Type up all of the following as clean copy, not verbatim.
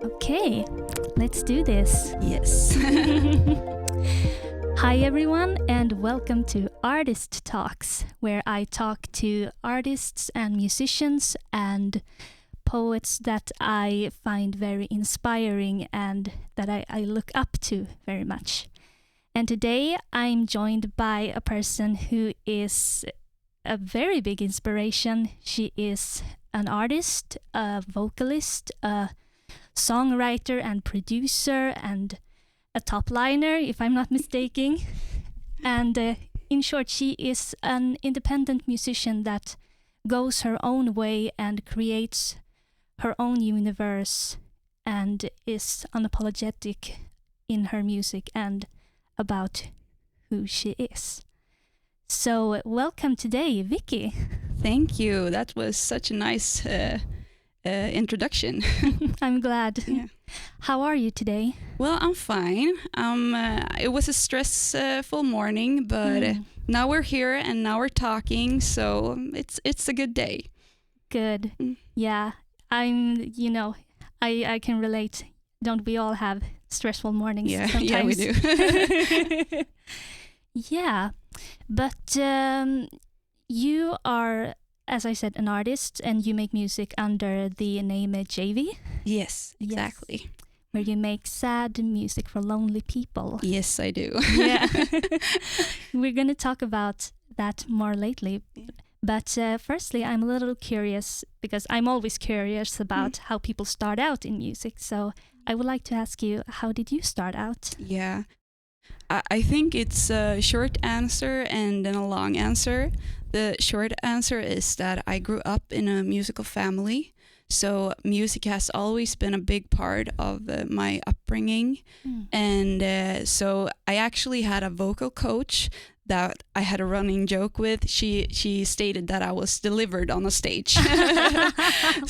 Okay, let's do this. Yes. Hi everyone and welcome to Artist Talks, where I talk to artists and musicians and poets that I find very inspiring and that I look up to very much. And today I'm joined by a person who is a very big inspiration. She is an artist, a vocalist, a songwriter and producer and a top liner, if I'm not mistaken. And in short, she is an independent musician that goes her own way and creates her own universe and is unapologetic in her music and about who she is. So welcome today, Vicky. Thank you. That was such a nice introduction. I'm glad. Yeah. How are you today? Well, I'm fine. It was a stressful morning, but now we're here and now we're talking, so it's a good day. Good. Yeah, I can relate. Don't we all have stressful mornings sometimes? Yeah, we do. Yeah, but you are, as I said, an artist and you make music under the name JV. Yes, exactly. Yes. Where you make sad music for lonely people. Yes, I do. Yeah. We're going to talk about that more lately. But firstly, I'm a little curious because I'm always curious about how people start out in music. So I would like to ask you, how did you start out? Yeah. I think it's a short answer and then a long answer. The short answer is that I grew up in a musical family. So music has always been a big part of my upbringing. And so I actually had a vocal coach that I had a running joke with. She stated that I was delivered on a stage.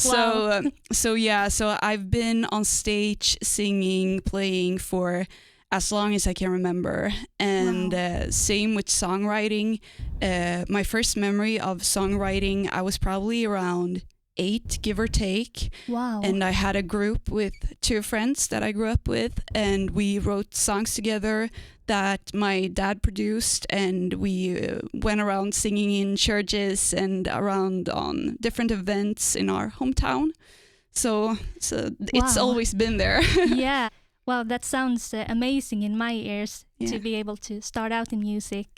Wow. So I've been on stage singing, playing for as long as I can remember. And same with songwriting. My first memory of songwriting, I was probably around 8, give or take. Wow. And I had a group with 2 friends that I grew up with, and we wrote songs together that my dad produced, and we went around singing in churches and around on different events in our hometown. So it's always been there. Yeah. Well, that sounds amazing in my ears to be able to start out in music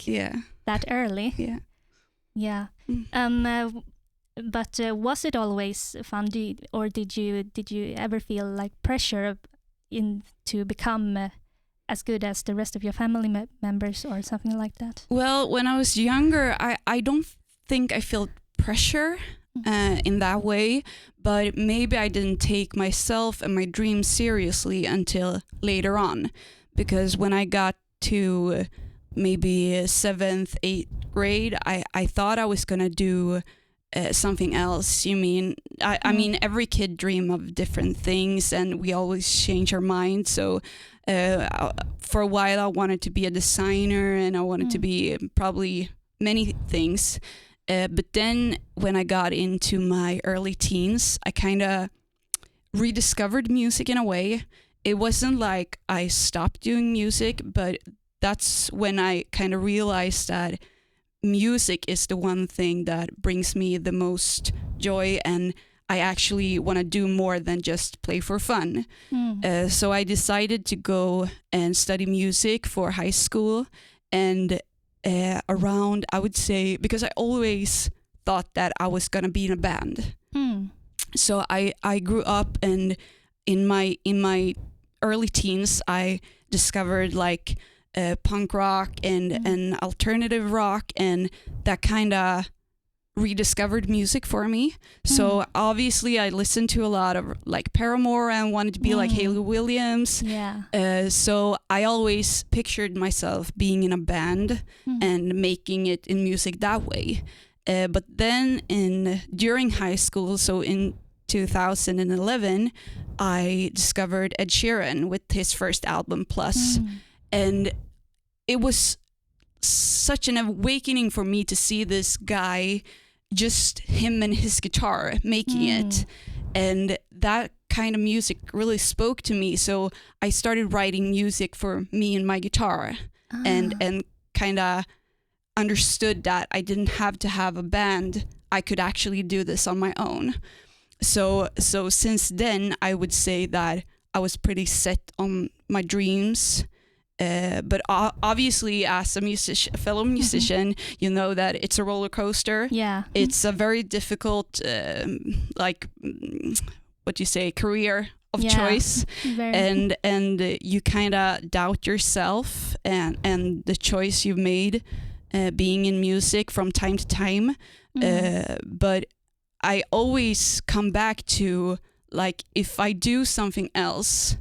that early. Yeah. Yeah. But was it always fun, or did you ever feel like pressure to become as good as the rest of your family members or something like that? Well, when I was younger, I don't think I felt pressure in that way, but maybe I didn't take myself and my dreams seriously until later on, because when I got to maybe 7th, 8th grade, I thought I was gonna do something else. I mean, every kid dream of different things, and we always change our mind. So for a while, I wanted to be a designer, and I wanted to be probably many things. But then when I got into my early teens, I kind of rediscovered music in a way. It wasn't like I stopped doing music, but that's when I kind of realized that music is the one thing that brings me the most joy, and I actually want to do more than just play for fun. So I decided to go and study music for high school, and around, I would say, because I always thought that I was gonna be in a band. So I grew up, and in my early teens, I discovered like punk rock and alternative rock, and that kind of rediscovered music for me. So obviously I listened to a lot of like Paramore and wanted to be like Hayley Williams. So I always pictured myself being in a band and making it in music that way. But then during high school, so in 2011, I discovered Ed Sheeran with his first album, Plus. And it was such an awakening for me to see this guy, just him and his guitar making it. And that kind of music really spoke to me. So I started writing music for me and my guitar, and kind of understood that I didn't have to have a band. I could actually do this on my own. So since then, I would say that I was pretty set on my dreams. But obviously, as a fellow musician, you know that it's a roller coaster. Yeah. It's a very difficult, career of choice. Very. And you kind of doubt yourself and the choice you've made, being in music from time to time. But I always come back to, like, if I do something else,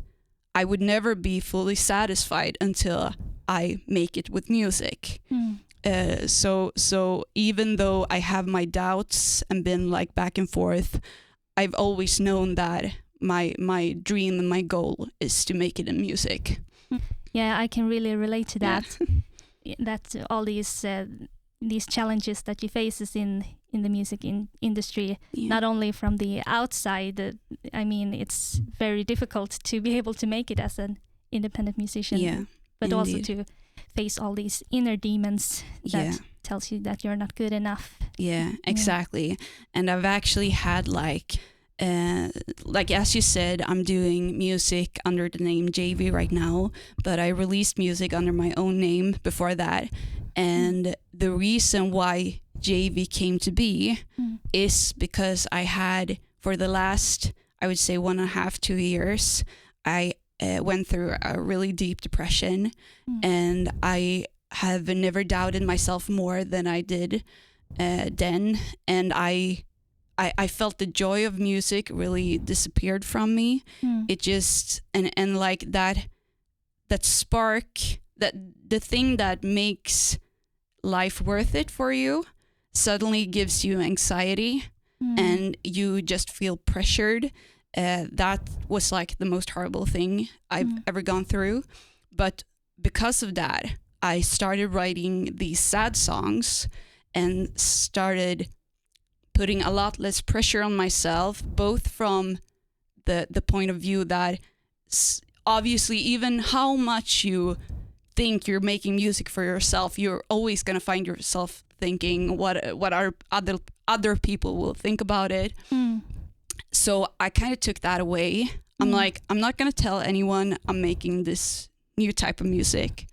I would never be fully satisfied until I make it with music. So even though I have my doubts and been like back and forth, I've always known that my dream and my goal is to make it in music. Yeah, I can really relate to that. That all these challenges that you faces in the music industry, not only from the outside. I mean, it's very difficult to be able to make it as an independent musician, but indeed. also to face all these inner demons that tells you that you're not good enough. Yeah, exactly. And I've actually had like as you said, I'm doing music under the name JV right now, but I released music under my own name before that. And the reason why JV came to be is because I had, for the last, I would say 1.5, 2 years, I went through a really deep depression, and I have never doubted myself more than I did then. And I felt the joy of music really disappeared from me. It just, and like that spark, that the thing that makes life worth it for you suddenly gives you anxiety, and you just feel pressured. That was like the most horrible thing I've ever gone through. But because of that, I started writing these sad songs and started putting a lot less pressure on myself, both from the point of view that obviously even how much you think you're making music for yourself, you're always going to find yourself thinking what are other people will think about it. So I kind of took that away. I'm like, I'm not going to tell anyone I'm making this new type of music.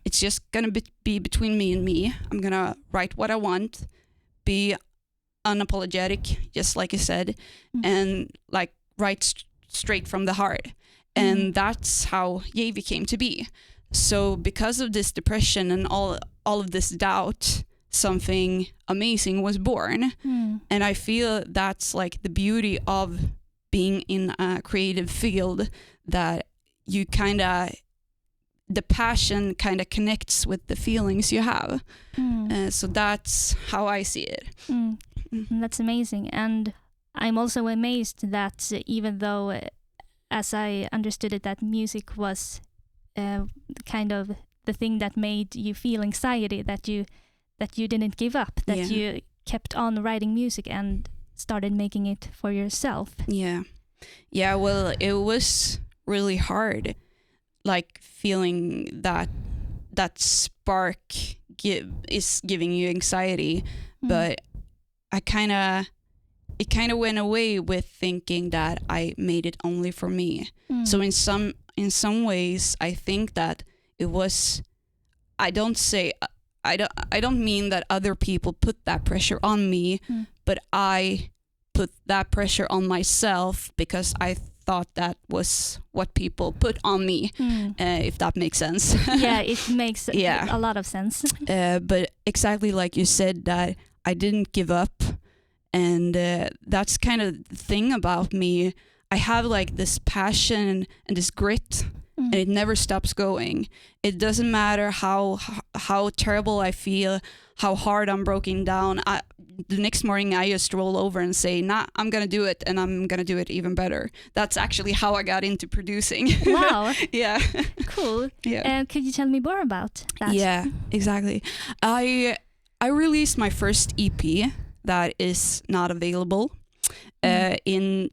It's just going to be between me and me. I'm going to write what I want, be unapologetic, just like you said, and like write straight from the heart. And that's how Yavi came to be. So because of this depression and all of this doubt, something amazing was born. And I feel that's like the beauty of being in a creative field, that you kind of, the passion kind of connects with the feelings you have. So that's how I see it. That's amazing. And I'm also amazed that even though, as I understood it, that music was kind of the thing that made you feel anxiety, that you didn't give up, that you kept on writing music and started making it for yourself. Well, it was really hard, like feeling that spark is giving you anxiety, but it kind of went away with thinking that I made it only for me. So in some ways, I think that it was, I don't mean that other people put that pressure on me, but I put that pressure on myself because I thought that was what people put on me, if that makes sense. Yeah, it makes a lot of sense. But exactly like you said, that I didn't give up. And that's kind of the thing about me. I have like this passion and this grit, and it never stops going. It doesn't matter how terrible I feel, how hard I'm broken down. The next morning I just roll over and say, nah, I'm going to do it, and I'm going to do it even better. That's actually how I got into producing. Wow. Yeah. Cool. Yeah. Could you tell me more about that? Yeah, exactly. I released my first EP that is not available in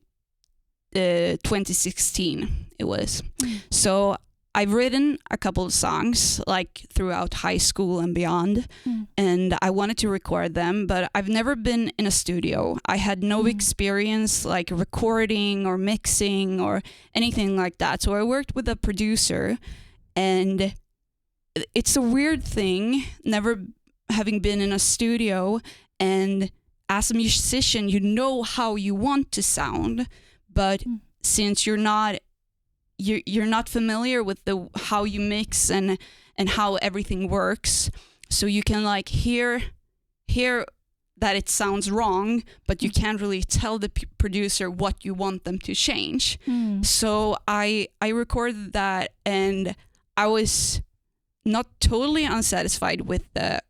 2016 it was. So I've written a couple of songs like throughout high school and beyond, and I wanted to record them, but I've never been in a studio. I had no experience like recording or mixing or anything like that. So I worked with a producer, and it's a weird thing, never having been in a studio, and as a musician, you know how you want to sound, but since you're not familiar with how you mix and how everything works, so you can like hear that it sounds wrong, but you can't really tell the producer what you want them to change. So I recorded that, and I was not totally unsatisfied with the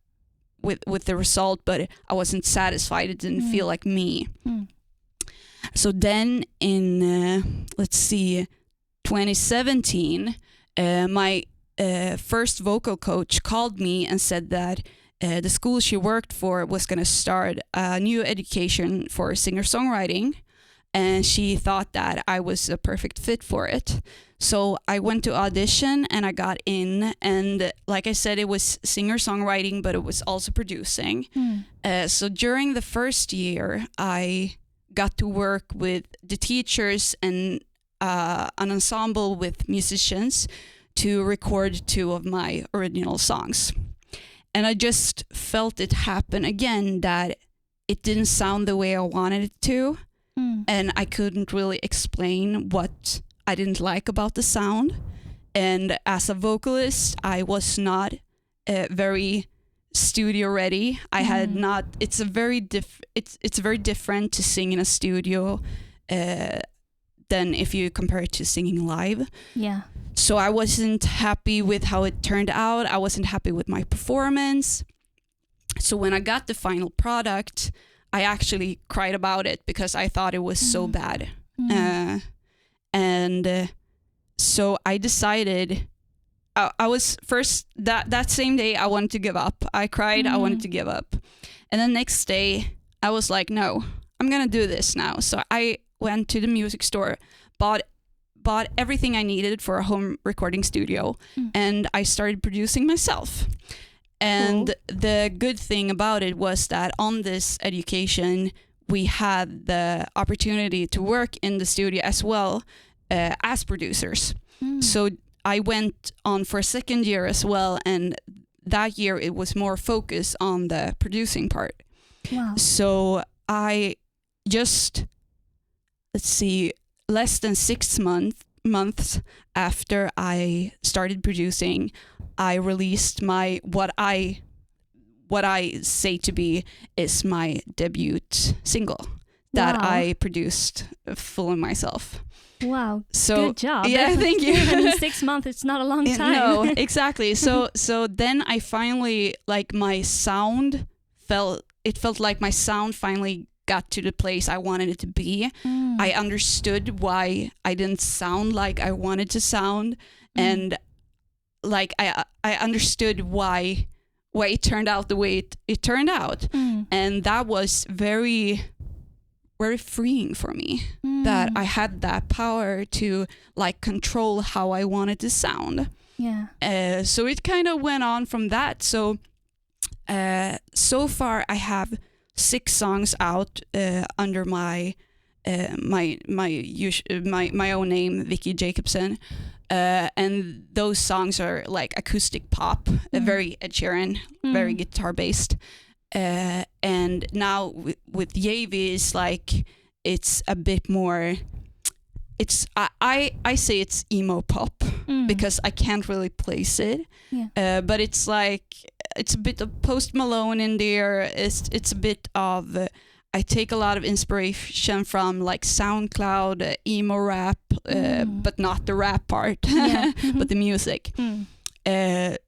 result, but I wasn't satisfied. It didn't feel like me. So then in 2017, my first vocal coach called me and said that the school she worked for was going to start a new education for singer-songwriting, and she thought that I was a perfect fit for it. So I went to audition and I got in, and like I said, it was singer-songwriting, but it was also producing. So during the first year, I got to work with the teachers and an ensemble with musicians to record 2 of my original songs. And I just felt it happen again, that it didn't sound the way I wanted it to. And I couldn't really explain what I didn't like about the sound. And as a vocalist, I was not very studio ready. I had not. It's very different to sing in a studio than if you compare it to singing live. Yeah. So I wasn't happy with how it turned out. I wasn't happy with my performance. So when I got the final product, I actually cried about it because I thought it was so bad. So I decided, I was first, that same day I wanted to give up. I cried, I wanted to give up. And the next day I was like, no, I'm going to do this now. So I went to the music store, bought everything I needed for a home recording studio, and I started producing myself. And the good thing about it was that on this education, we had the opportunity to work in the studio as well as producers. So I went on for a second year as well, and that year it was more focus on the producing part. Wow. So I just, less than 6 months after I started producing, I released what I say to be is my debut single that I produced full of myself. Wow. So good job. Yeah, thank you. In 6 months, it's not a long time. No, exactly. So then I finally, like, my sound felt like my sound finally got to the place I wanted it to be. I understood why I didn't sound like I wanted to sound, and like I understood why it turned out the way it turned out, and that was very, very freeing for me. That I had that power to like control how I wanted to sound. Yeah. So it kind of went on from that. So so far I have 6 songs out under my own name, Vicky Jacobson, and those songs are like acoustic pop, very Ed Sheeran, very guitar based. And now with Yavi, is like it's a bit more. It's I say it's emo pop because I can't really place it. Yeah. But it's like it's a bit of Post Malone in there. It's a bit of I take a lot of inspiration from like SoundCloud emo rap, but not the rap part, but the music.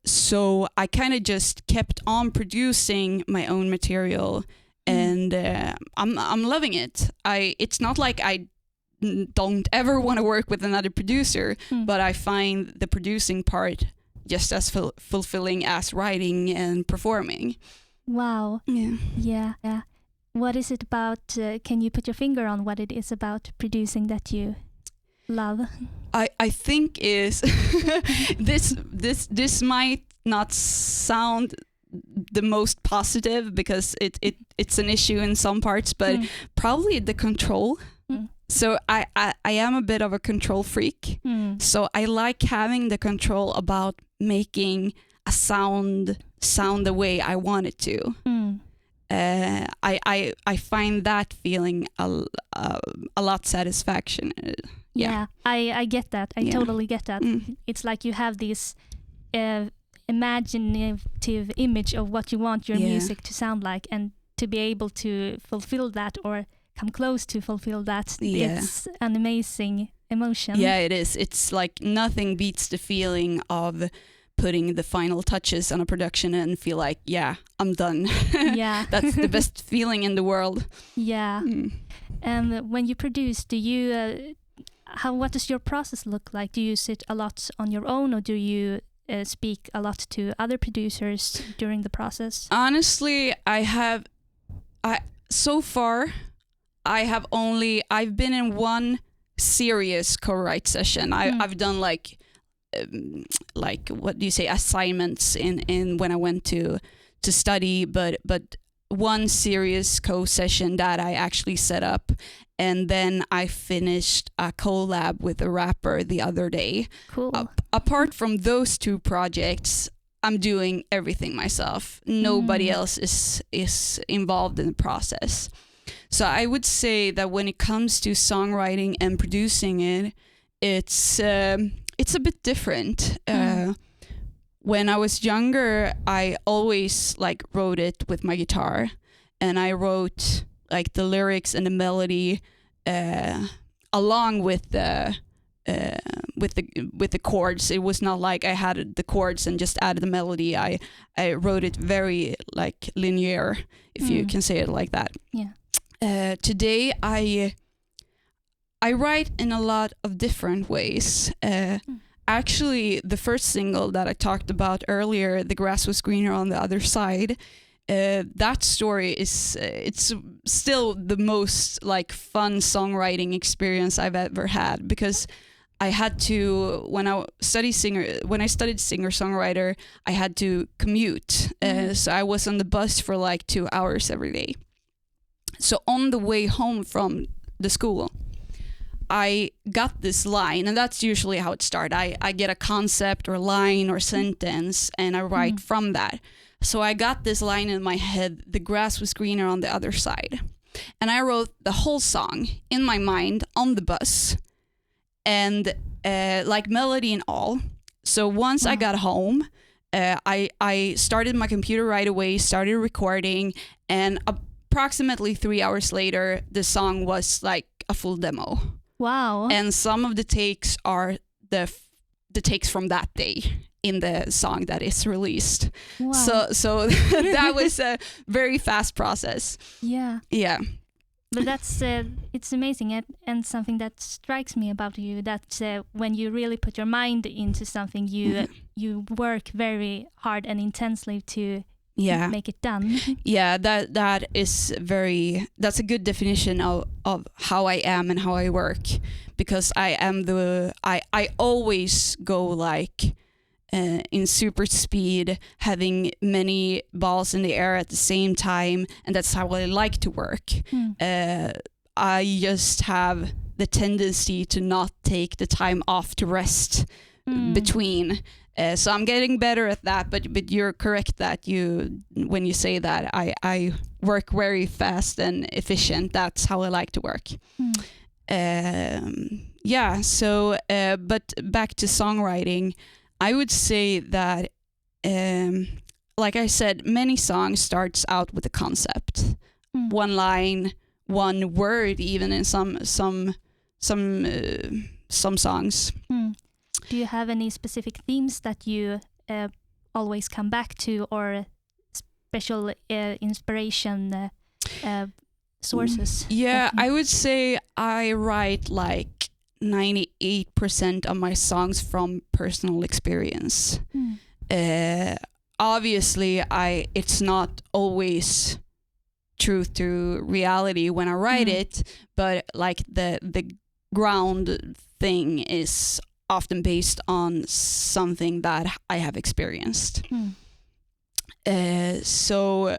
So I kind of just kept on producing my own material, and I'm loving it. It's not like I don't ever want to work with another producer, but I find the producing part just as fulfilling as writing and performing. Wow. Yeah. Yeah. What is it about? Can you put your finger on what it is about producing that you love? I think is this might not sound the most positive because it's an issue in some parts, but probably the control. So I am a bit of a control freak. So I like having the control about making a sound the way I want it to. I find that feeling a lot satisfaction. Yeah, I get that. I totally get that. It's like you have this imaginative image of what you want your music to sound like, and to be able to fulfill that or come close to fulfill that, it's an amazing emotion. Yeah, it is. It's like nothing beats the feeling of putting the final touches on a production and feel like, yeah, I'm done. Yeah. That's the best feeling in the world. Yeah. And when you produce, do you what does your process look like? Do you sit a lot on your own, or do you speak a lot to other producers during the process? Honestly, so far I've been in one serious co-write session. I've done like what do you say, assignments in when I went to study, but one serious co-session that I actually set up, and then I finished a collab with a rapper the other day. Cool. Apart from those two projects, I'm doing everything myself. Nobody else is involved in the process. So I would say that when it comes to songwriting and producing it, it's a bit different. When I was younger, I always like wrote it with my guitar, and I wrote like the lyrics and the melody along with the chords. It was not like I had the chords and just added the melody. I wrote it very like linear, if you can say it like that. Yeah. Today I write in a lot of different ways. Actually, the first single that I talked about earlier, "The Grass Was Greener on the Other Side," that story it's still the most like fun songwriting experience I've ever had, because I had to, when I studied singer-songwriter, I had to commute. So I was on the bus for like 2 hours every day. So on the way home from the school, I got this line, and that's usually how it starts. I get a concept or line or sentence, and I write from that. So I got this line in my head: "The grass was greener on the other side." And I wrote the whole song in my mind on the bus, and like melody and all. So once I got home, I started my computer right away, started recording, and approximately 3 hours later, the song was like a full demo. Wow. And some of the takes are the takes from that day in the song that is released. Wow. So that was a very fast process. Yeah. Yeah. But that's it's amazing, and something that strikes me about you, that when you really put your mind into something, you work very hard and intensely to make it done. Yeah, that's a good definition of how I am and how I work, because I always go like in super speed, having many balls in the air at the same time, and that's how I like to work. I just have the tendency to not take the time off to rest between. So I'm getting better at that, but you're correct that when you say that I work very fast and efficient. That's how I like to work. So but back to songwriting, I would say that like I said, many songs starts out with a concept, one line, one word, even in some songs. Do you have any specific themes that you always come back to, or special inspiration sources? Yeah, I would say I write like 98% of my songs from personal experience. Obviously, it's not always truth to reality when I write it, but like the background thing is often based on something that I have experienced. So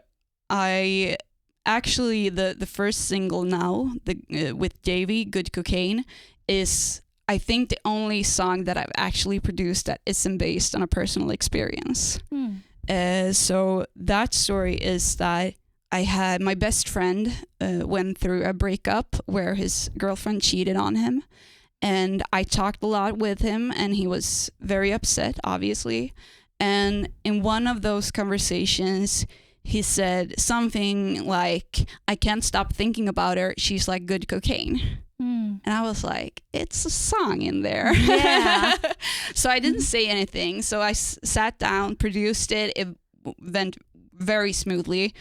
I actually, the first single now, with Davey, Good Cocaine, is I think the only song that I've actually produced that isn't based on a personal experience. So that story is that I had my best friend went through a breakup where his girlfriend cheated on him. And I talked a lot with him, and he was very upset, obviously. And in one of those conversations, he said something like, I can't stop thinking about her. She's like good cocaine. And I was like, it's a song in there. Yeah. So I didn't say anything. So I sat down, produced it. It went very smoothly.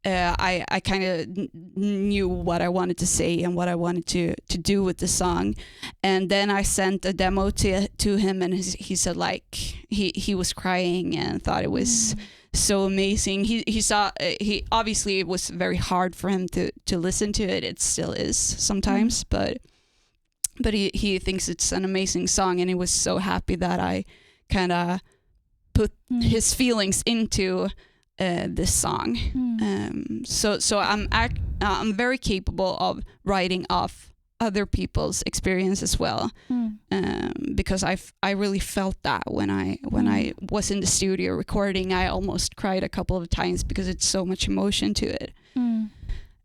I kind of knew what I wanted to say and what I wanted to do with the song. And then I sent a demo to him, and he said like he was crying and thought it was so amazing. He saw he obviously it was very hard for him to listen to it. It still is sometimes, but he thinks it's an amazing song, and he was so happy that I kind of put his feelings into this song. So I'm very capable of writing off other people's experience as well, because I really felt that when I was in the studio recording. I almost cried a couple of times because it's so much emotion to it.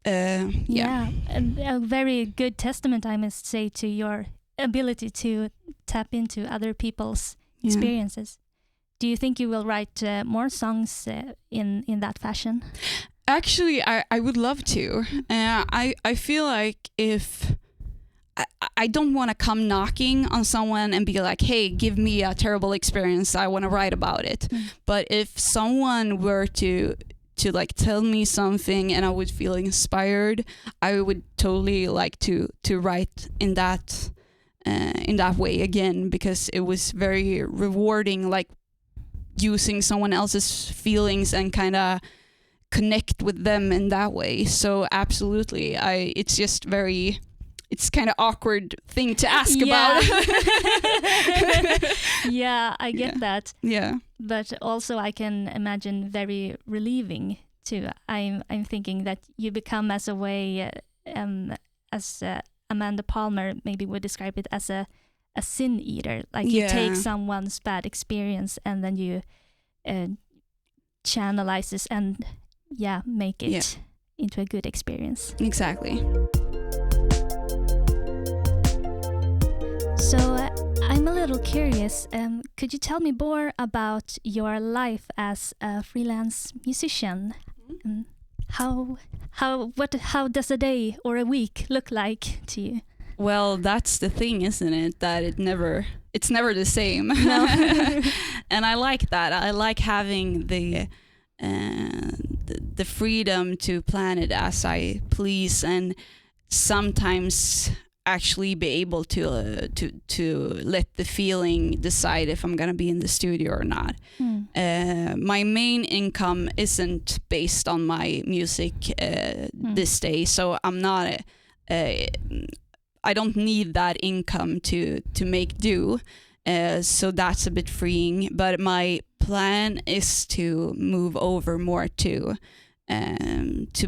Yeah, a very good testament, I must say, to your ability to tap into other people's experiences. Do you think you will write more songs in that fashion? Actually, I would love to. I feel like if I don't want to come knocking on someone and be like, hey, give me a terrible experience, I want to write about it. But if someone were to like tell me something and I would feel inspired, I would totally like to write in that way again, because it was very rewarding, like using someone else's feelings and kind of connect with them in that way. So absolutely, it's just it's kind of awkward thing to ask about. Yeah, I get that. Yeah. But also I can imagine very relieving too. I'm thinking that you become as a way, as Amanda Palmer maybe would describe it, as a sin eater. Like you take someone's bad experience and then you channelize this and make it into a good experience. Exactly. So I'm a little curious. Could you tell me more about your life as a freelance musician? How does a day or a week look like to you? Well, that's the thing, isn't it? That it's never the same. No. And I like that. I like having the freedom to plan it as I please, and sometimes actually be able to let the feeling decide if I'm gonna be in the studio or not. My main income isn't based on my music this day, so I'm not. I don't need that income to make do. So that's a bit freeing. But my plan is to move over more to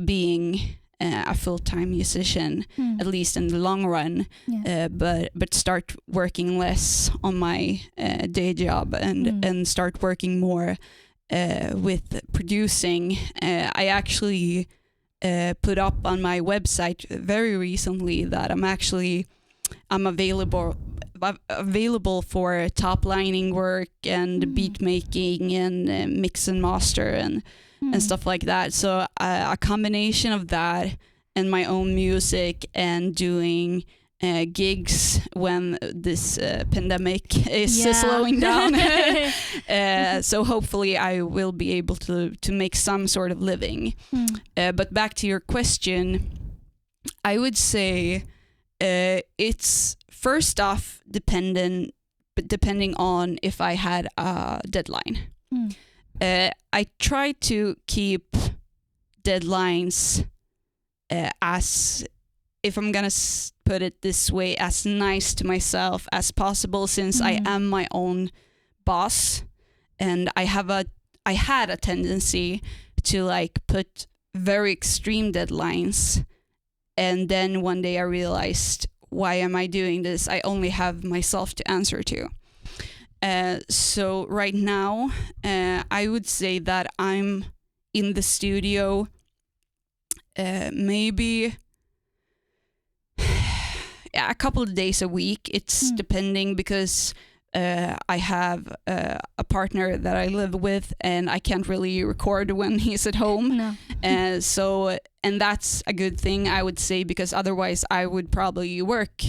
being a full-time musician, at least in the long run. But start working less on my day job and start working more with producing. I actually put up on my website very recently that I'm available for top lining work and beat making and mix and master and stuff like that. So a combination of that and my own music and doing gigs when this pandemic is slowing down. So hopefully I will be able to make some sort of living. But back to your question, I would say it's first off depending on if I had a deadline. I try to keep deadlines as if I'm gonna put it this way, as nice to myself as possible, since I am my own boss, and I had a tendency to like put very extreme deadlines, and then one day I realized, why am I doing this? I only have myself to answer to. So right now, I would say that I'm in the studio maybe a couple of days a week. It's depending, because I have a partner that I live with, and I can't really record when he's at home. No. And that's a good thing, I would say, because otherwise I would probably work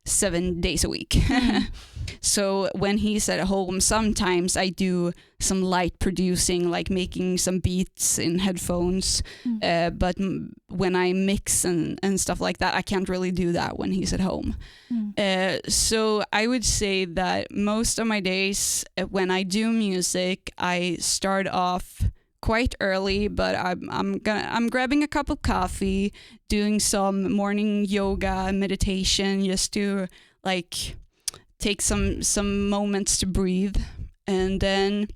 7 days a week. So when he's at home, sometimes I do some light producing, like making some beats in headphones. But when I mix and stuff like that, I can't really do that when he's at home. So I would say that most of my days when I do music, I start off quite early, but I'm grabbing a cup of coffee, doing some morning yoga, meditation, just to like take some moments to breathe. And then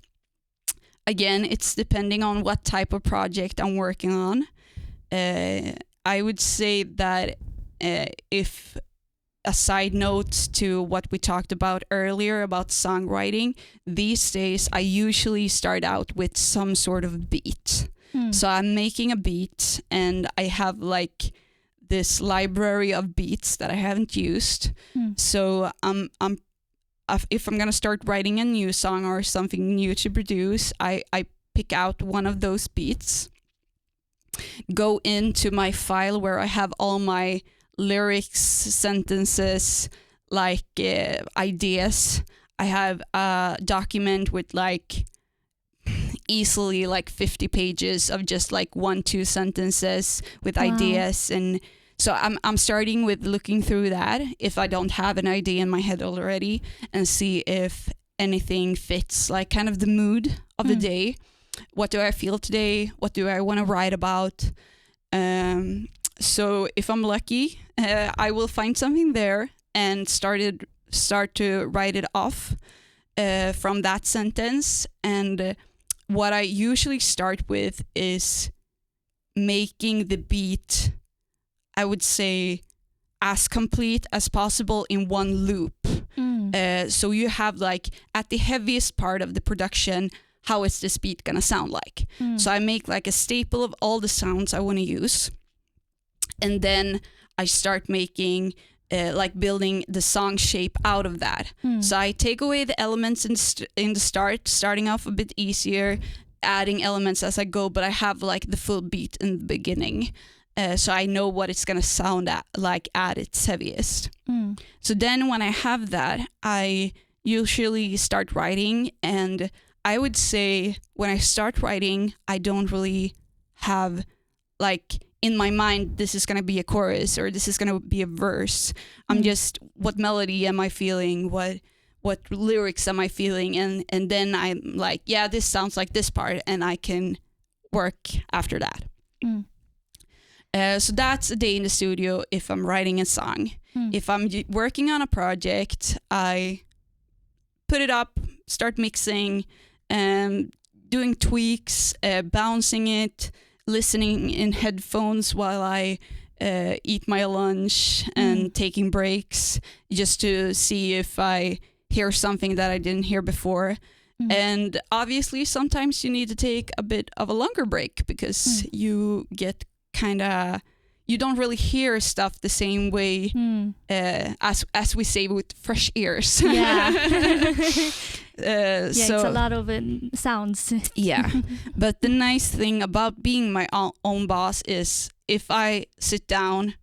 again, it's depending on what type of project I'm working on. I would say that if a side note to what we talked about earlier about songwriting, these days I usually start out with some sort of beat. So I'm making a beat, and I have like this library of beats that I haven't used. So if I'm gonna start writing a new song or something new to produce, I pick out one of those beats, go into my file where I have all my lyrics, sentences, like ideas. I have a document with like easily like 50 pages of just like 1-2 sentences with ideas. And so I'm starting with looking through that if I don't have an idea in my head already, and see if anything fits like kind of the mood of the day. What do I feel today? What do I want to write about? So if I'm lucky, I will find something there and start to write it off from that sentence. And what I usually start with is making the beat, I would say, as complete as possible in one loop. So you have like at the heaviest part of the production, how is this beat gonna sound like? So I make like a staple of all the sounds I want to use. And then I start making, like building the song shape out of that. So I take away the elements in the start, starting off a bit easier, adding elements as I go, but I have like the full beat in the beginning. So I know what it's going to sound like at its heaviest. So then when I have that, I usually start writing. And I would say when I start writing, I don't really have like in my mind, this is going to be a chorus or this is going to be a verse. I'm just, what melody am I feeling? What lyrics am I feeling? And then I'm like, yeah, this sounds like this part, and I can work after that. So that's a day in the studio if I'm writing a song. If I'm working on a project, I put it up, start mixing, doing tweaks, bouncing it, listening in headphones while I eat my lunch and taking breaks, just to see if I hear something that I didn't hear before. And obviously sometimes you need to take a bit of a longer break, because you get you don't really hear stuff the same way as we say with fresh ears. It's a lot of sounds. Yeah, but the nice thing about being my own boss is if I sit down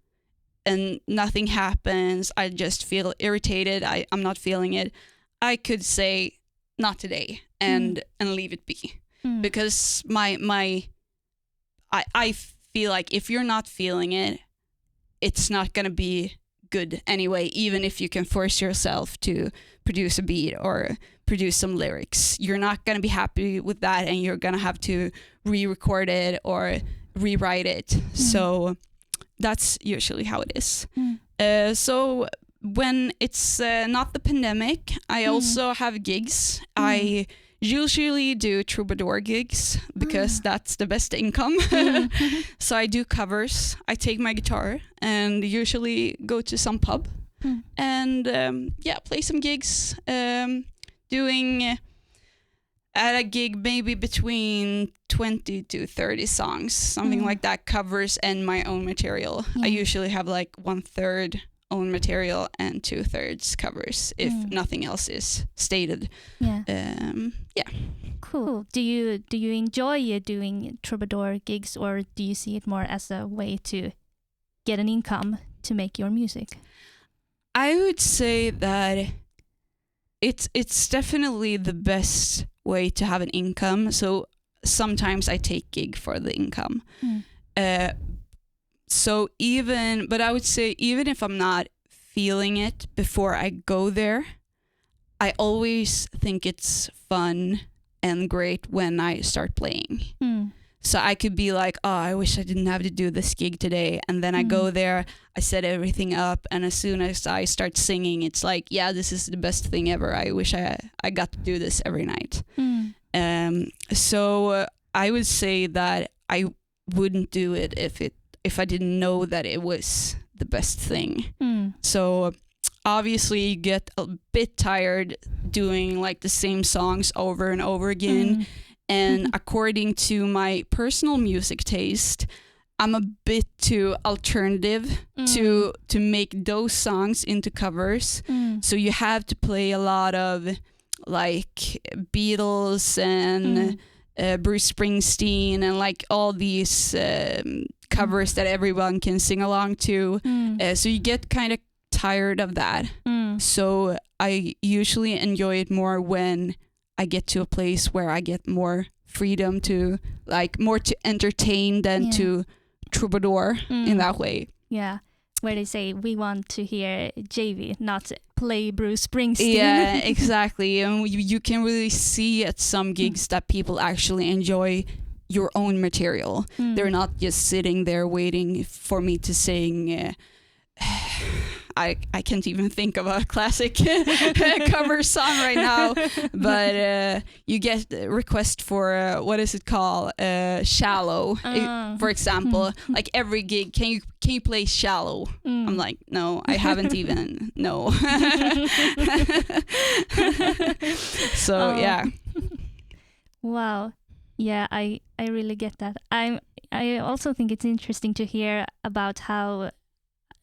and nothing happens, I just feel irritated, I'm not feeling it, I could say not today and leave it be. Because I feel like if you're not feeling it, it's not going to be good anyway, even if you can force yourself to produce a beat or produce some lyrics. You're not going to be happy with that, and you're going to have to re-record it or rewrite it. So that's usually how it is. Mm. So when it's not the pandemic, I also have gigs. I usually do troubadour gigs because that's the best income. So I do covers. I take my guitar and usually go to some pub and play some gigs. Doing at a gig maybe between 20 to 30 songs, something like that, covers and my own material. I usually have like 1/3 own material and 2/3 covers if nothing else is stated. Cool. Do you enjoy doing troubadour gigs, or do you see it more as a way to get an income to make your music? I would say that it's definitely the best way to have an income. So sometimes I take gig for the income. But I would say even if I'm not feeling it before I go there, I always think it's fun and great when I start playing. So I could be like, oh, I wish I didn't have to do this gig today. And then I go there, I set everything up. And as soon as I start singing, it's like, yeah, this is the best thing ever. I wish I got to do this every night. So I would say that I wouldn't do it if I didn't know that it was the best thing. So obviously you get a bit tired doing like the same songs over and over again. And according to my personal music taste, I'm a bit too alternative to make those songs into covers. So you have to play a lot of like Beatles and Bruce Springsteen and like all these covers that everyone can sing along to. So you get kind of tired of that. So I usually enjoy it more when I get to a place where I get more freedom to like more to entertain than to troubadour in that way. Yeah, where they say we want to hear JV, not play Bruce Springsteen. Yeah, exactly. And you can really see at some gigs that people actually enjoy your own material. They're not just sitting there waiting for me to sing. I can't even think of a classic cover song right now, but you get a request for what is it called, Shallow, for example. Like every gig, can you play Shallow? I'm like, no, I haven't even. No. So yeah. Wow. Yeah, I really get that. I also think it's interesting to hear about how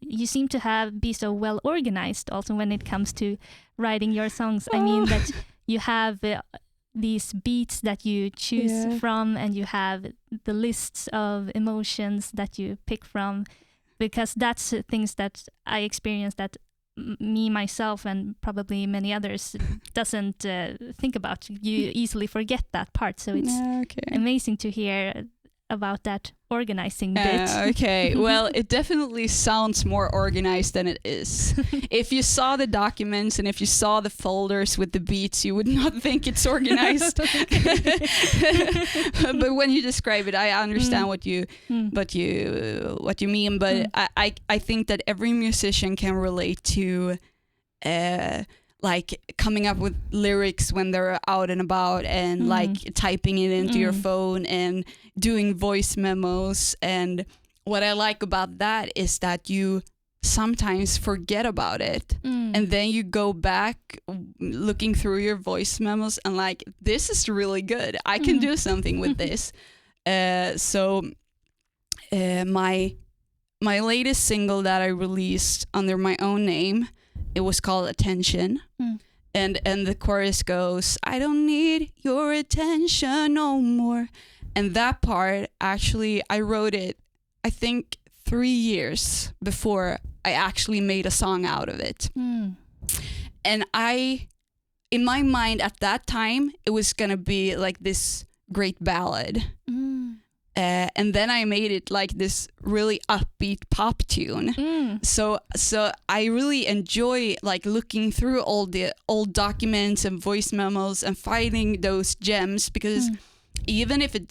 you seem to be so well organized also when it comes to writing your songs. I mean that you have these beats that you choose from, and you have the lists of emotions that you pick from, because that's things that I experience that me, myself, and probably many others doesn't think about. You easily forget that part. So it's amazing to hear about that organizing bit. Okay, well, it definitely sounds more organized than it is. If you saw the documents and if you saw the folders with the beats, you would not think it's organized. But when you describe it, I understand what you mean. But I think that every musician can relate to like coming up with lyrics when they're out and about, and like typing it into your phone and doing voice memos. And what I like about that is that you sometimes forget about it, and then you go back looking through your voice memos and like, this is really good. I can do something with this. So my latest single that I released under my own name, it was called Attention. And the chorus goes, I don't need your attention no more. And that part, actually, I wrote it, I think 3 years before I actually made a song out of it. And in my mind at that time, it was going to be like this great ballad. And then I made it like this really upbeat pop tune. So I really enjoy like looking through all the old documents and voice memos and finding those gems, because even if it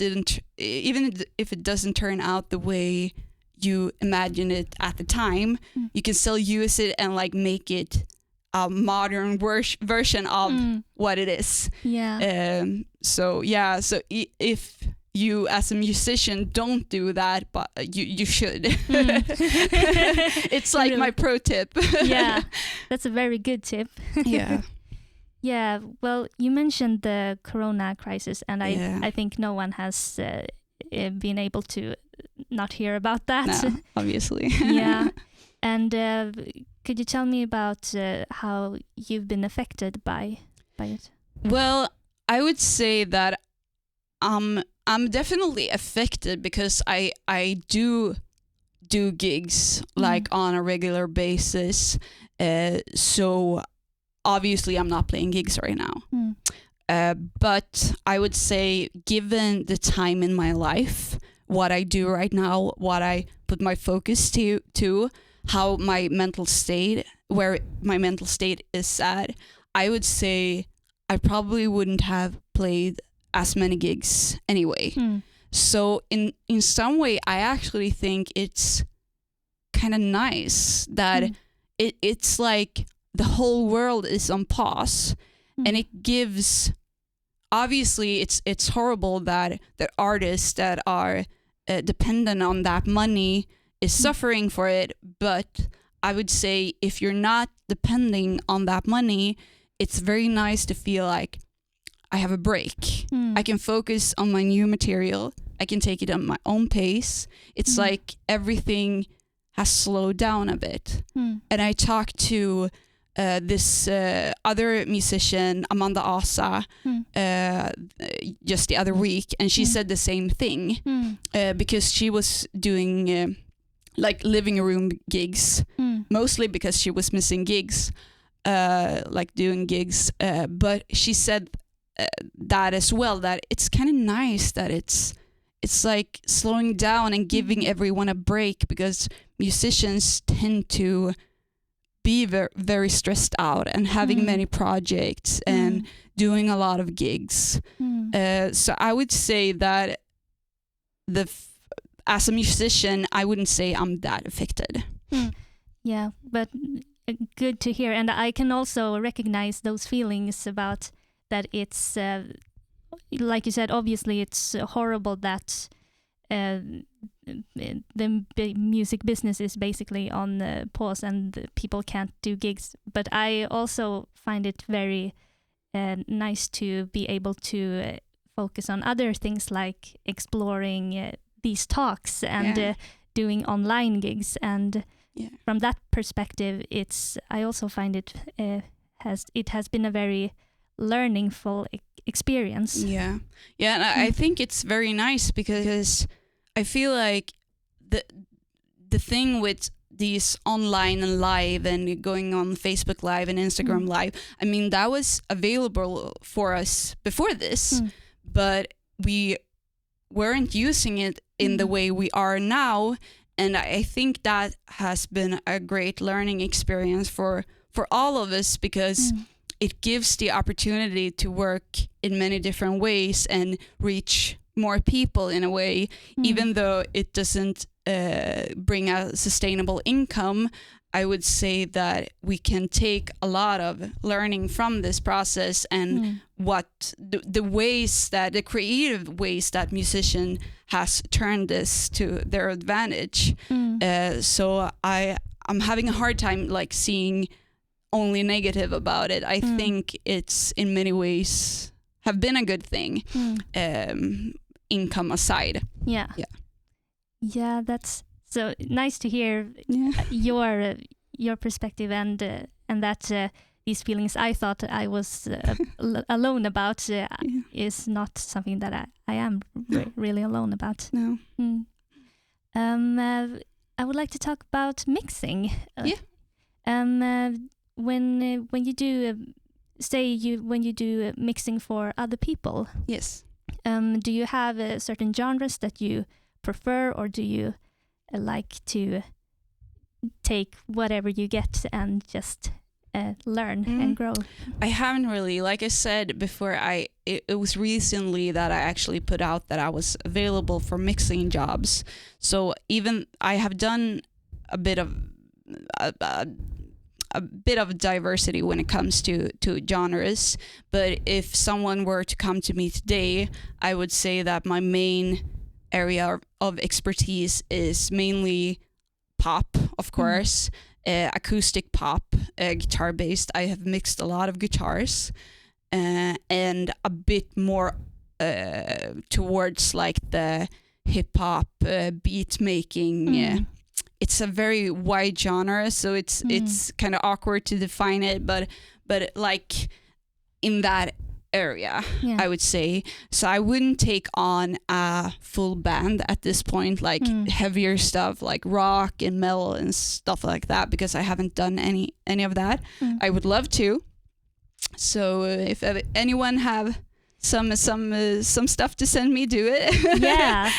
doesn't turn out the way you imagine it at the time. You can still use it and like make it a modern version of what it is. Yeah. So if you as a musician don't do that, but you should. It's like Really? my pro tip. Yeah, that's a very good tip. Yeah. Yeah, well, you mentioned the corona crisis, and Yeah. I think no one has been able to not hear about that. No, obviously. Yeah. And could you tell me about how you've been affected by it? Well, I would say that I'm definitely affected because I do gigs like on a regular basis. So obviously I'm not playing gigs right now. But I would say, given the time in my life, what I do right now, what I put my focus to how my mental state, where my mental state is at, I would say I probably wouldn't have played as many gigs anyway. So in some way, I actually think it's kind of nice that it's like the whole world is on pause, and it gives. Obviously, it's horrible that artists that are dependent on that money is suffering for it. But I would say if you're not depending on that money, it's very nice to feel like I have a break. I can focus on my new material. I can take it on my own pace. It's like everything has slowed down a bit. And I talked to this other musician, Amanda Asa, just the other week, and she said the same thing because she was doing like living room gigs, mostly because she was missing gigs, like doing gigs. But she said that as well, that it's kind of nice that it's like slowing down and giving everyone a break, because musicians tend to be very, very stressed out and having many projects and doing a lot of gigs. So I would say that as a musician, I wouldn't say I'm that affected. Yeah, but good to hear. And I can also recognize those feelings about that. It's like you said, obviously it's horrible that the music business is basically on pause and people can't do gigs. But I also find it very nice to be able to focus on other things, like exploring these talks and doing online gigs. And from that perspective, I also find it has been a very learningful experience. Yeah, and I think it's very nice because I feel like the thing with these online and live and going on Facebook Live and Instagram Live, I mean, that was available for us before this, but we weren't using it in the way we are now. And I think that has been a great learning experience for all of us, because it gives the opportunity to work in many different ways and reach more people in a way, even though it doesn't bring a sustainable income. I would say that we can take a lot of learning from this process and what the ways that the creative ways that musician has turned this to their advantage. So I'm having a hard time like seeing only negative about it. I think it's in many ways have been a good thing, income aside. Yeah, that's so nice to hear your perspective, and that these feelings I thought I was alone about is not something that I am really alone about. No. I would like to talk about mixing. When you do when you do mixing for other people, Yes. Do you have certain genres that you prefer, or do you like to take whatever you get and just learn and grow? I haven't really. Like I said before, it was recently that I actually put out that I was available for mixing jobs. So even I have done a bit of diversity when it comes to genres. But if someone were to come to me today, I would say that my main area of expertise is mainly pop, of course, acoustic pop, guitar based. I have mixed a lot of guitars, and a bit more towards like the hip hop beat making. It's a very wide genre, so it's kind of awkward to define it, but like in that area, I would say. So I wouldn't take on a full band at this point, like heavier stuff like rock and metal and stuff like that, because I haven't done any of that. I would love to. So if anyone have some stuff to send me, do it. Yeah.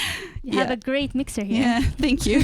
You have a great mixer here. Yeah, thank you.